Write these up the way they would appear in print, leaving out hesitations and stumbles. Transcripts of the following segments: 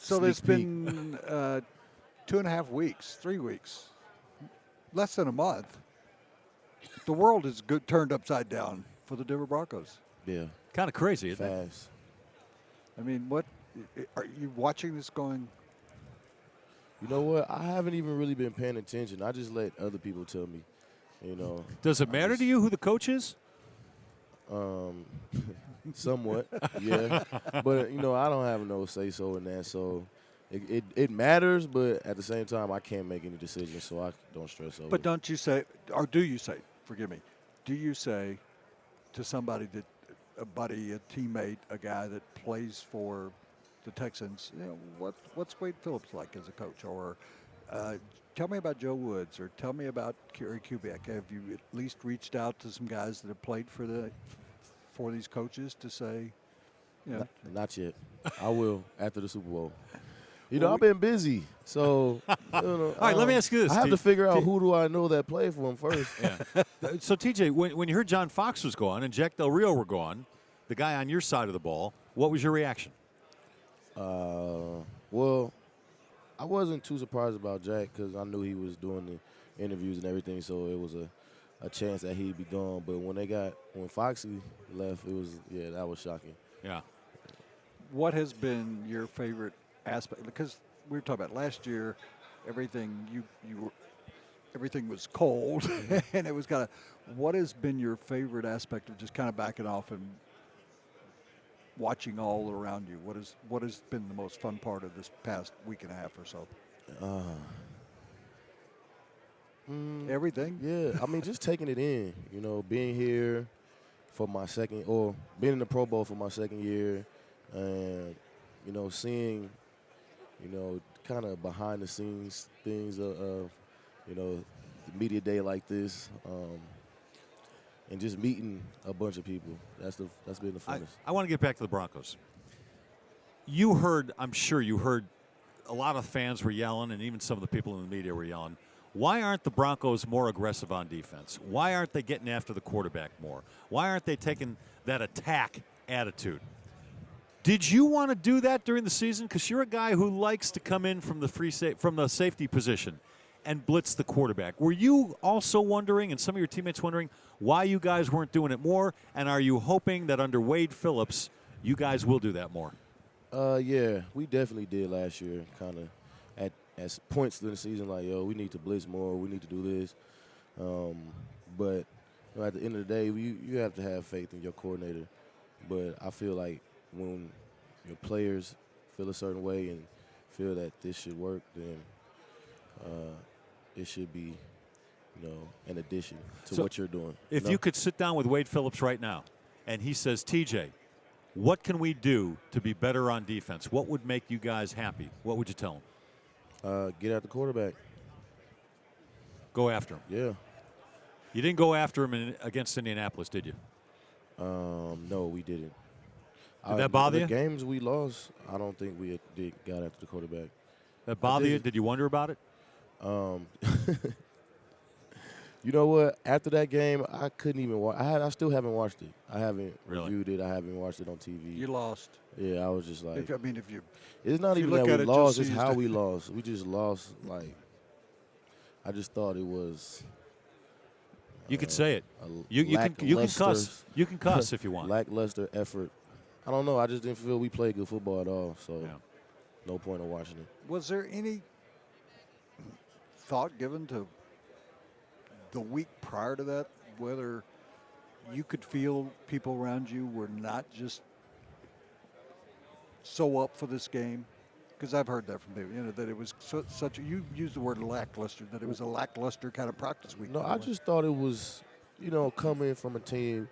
So there's been 2.5 weeks, 3 weeks, less than a month. The world is turned upside down for the Denver Broncos. Yeah. Kind of crazy, isn't it? Fast. I mean, what are you watching this going? You know what? I haven't even really been paying attention. I just let other people tell me. You know. Does it matter to you who the coach is? Somewhat, yeah. But I don't have no say so in that. So it matters, but at the same time, I can't make any decisions, so I don't stress over. But it. don't you say, or do you say? Forgive me. Do you say to somebody that a buddy, a teammate, a guy that plays for the Texans, what's Wade Phillips like as a coach? Or tell me about Joe Woods, or tell me about Kerry Kubiak. Have you at least reached out to some guys that have played for these coaches to say, Not yet. I will after the Super Bowl. I've been busy, so all right. Let me ask you this: I have to figure out who do I know that play for him first. Yeah. So TJ, when you heard John Fox was gone and Jack Del Rio were gone, the guy on your side of the ball, what was your reaction? Well, I wasn't too surprised about Jack because I knew he was doing the interviews and everything, so it was a chance that he'd be gone. But when Foxy left, that was shocking. Yeah. What has been your favorite aspect? Because we were talking about last year, everything everything was cold, and it was kind of. What has been your favorite aspect of just kind of backing off and watching all around you? What has been the most fun part of this past week and a half or so? Everything. Yeah, I mean, just taking it in. Being here for my second, or being in the Pro Bowl for my second year, and seeing, kind of behind the scenes things of, the media day like this, and just meeting a bunch of people. That's been the funnest. I want to get back to the Broncos. I'm sure you heard, a lot of fans were yelling, and even some of the people in the media were yelling. Why aren't the Broncos more aggressive on defense? Why aren't they getting after the quarterback more? Why aren't they taking that attack attitude? Did you want to do that during the season? Because you're a guy who likes to come in from the safety position and blitz the quarterback. Were you also wondering, and some of your teammates wondering, why you guys weren't doing it more? And are you hoping that under Wade Phillips, you guys will do that more? Yeah, we definitely did last year, kind of at points in the season, like, we need to blitz more, we need to do this. But at the end of the day, you have to have faith in your coordinator. But I feel like when your players feel a certain way and feel that this should work, then it should be, an addition to what you're doing. If you could sit down with Wade Phillips right now, and he says, TJ, what can we do to be better on defense? What would make you guys happy? What would you tell him? Get at the quarterback. Go after him. Yeah. You didn't go after him against Indianapolis, did you? No, we didn't. Did that bother you? The games we lost, I don't think we got after the quarterback. That bother you? Did you wonder about it? You know what? After that game, I couldn't even watch. I still haven't watched it. I haven't reviewed it. I haven't watched it on TV. You lost. Yeah, I was just like. If it's not even that we lost. It's how we lost. We just lost. Like, I just thought it was. You could say it. You can cuss. You can cuss if you want. Lackluster effort. I don't know. I just didn't feel we played good football at all. So, no point in watching it. Was there any thought given to the week prior to that, whether you could feel people around you were not just so up for this game? Because I've heard that from people, that it was you used the word lackluster, that it was a lackluster kind of practice week. No, I just thought it was, coming from a team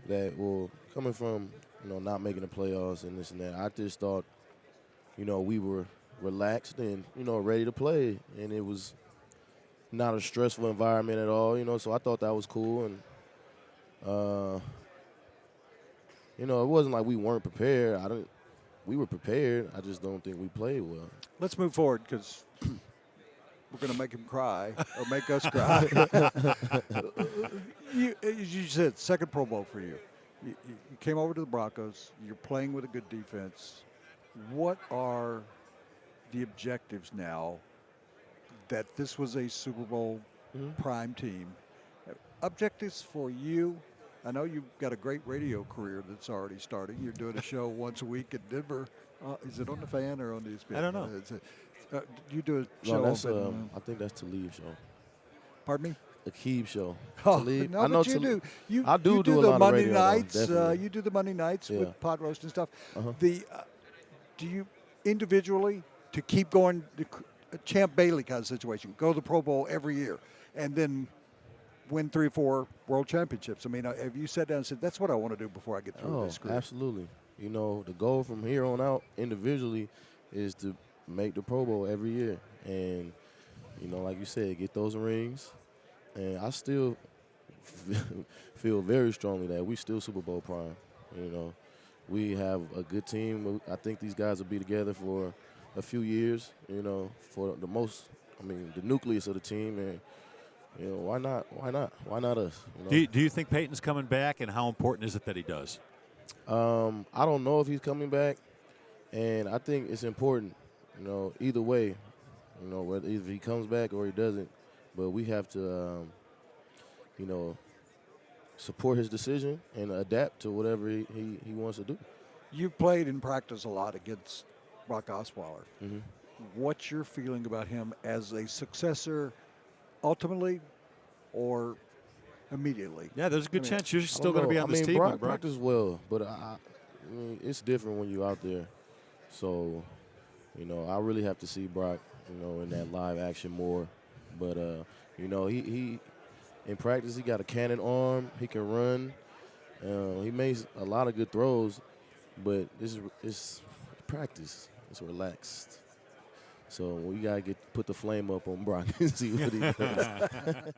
coming from, not making the playoffs and this and that. I just thought, we were relaxed and, ready to play. And it was not a stressful environment at all, so I thought that was cool. And, it wasn't like we weren't prepared. We were prepared. I just don't think we played well. Let's move forward because we're going to make him cry or make us cry. You said second Pro Bowl for you. You came over to the Broncos. You're playing with a good defense. What are the objectives now that this was a Super Bowl prime team. Objectives for you. I know you've got a great radio career that's already starting. You're doing a show once a week in Denver. Is it on the Fan or on the ESPN? I don't know. You do a show. No, that's up in, I think that's Talib's show. pardon me. Akib show. Oh, Talib. no, I know but you do. I do you do a the lot of Monday radio, though, nights. definitely. You do the Monday nights Yeah. with pod roast and stuff. Uh-huh. Do you individually to keep going a Champ Bailey kind of situation, go to the Pro Bowl every year, and then win 3 or 4 world championships? I mean, have you sat down and said, that's what I want to do before I get through this career? Absolutely. You know, the goal from here on out individually is to make the Pro Bowl every year. And, you know, like you said, get those rings. And I still feel very strongly that we still Super Bowl prime. You know, we have a good team. I think these guys will be together for a few years, you know, for the nucleus of the team. And, you know, why not? Why not? Why not us? You know? Do you think Peyton's coming back, and how important is it that he does? I don't know if he's coming back, and I think it's important, you know, either way, you know, whether if he comes back or he doesn't, but we have to, you know, support his decision and adapt to whatever he wants to do. You've played in practice a lot against Brock Osweiler. Mm-hmm. What's your feeling about him as a successor ultimately or immediately? Yeah, there's a good chance you're I still don't going to be know. on this team. Brock with Brock. practices well, but I mean, it's different when you're out there. So, you know, I really have to see Brock, you know, in that live action more. But, you know, he in practice, he got a cannon arm. He can run. He makes a lot of good throws, but it's practice. It's relaxed. So we got to put the flame up on Brock and see what he does.